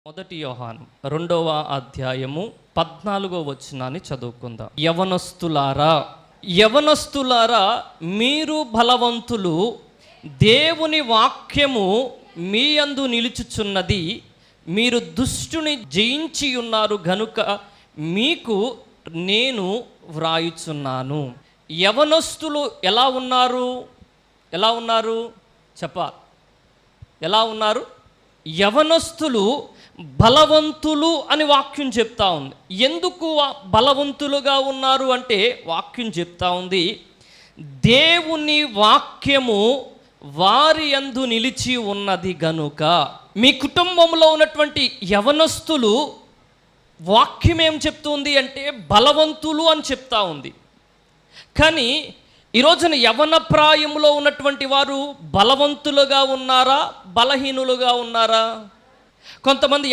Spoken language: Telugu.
మొదటి యోహాను 2వ అధ్యాయము 14వ వచనాన్ని చదువుకుందాం. యవనస్తులారా మీరు బలవంతులు, దేవుని వాక్యము మీ యందు నిలుచుచున్నది, మీరు దుష్టుని జయించి ఉన్నారు గనుక మీకు నేను వ్రాయుచున్నాను. యవనస్తులు ఎలా ఉన్నారు చెప్పాలి. ఎలా ఉన్నారు? యవనస్తులు బలవంతులు అని వాక్యం చెప్తా ఉంది. ఎందుకు బలవంతులుగా ఉన్నారు అంటే వాక్యం చెప్తా ఉంది, దేవుని వాక్యము వారి యందు నిలిచి ఉన్నది గనుక. మీ కుటుంబంలో ఉన్నటువంటి యవనస్తులు వాక్యం ఏం చెప్తుంది అంటే బలవంతులు అని చెప్తా ఉంది. కానీ ఈరోజున యవన ప్రాయంలో ఉన్నటువంటి వారు బలవంతులుగా ఉన్నారా, బలహీనులుగా ఉన్నారా? కొంతమంది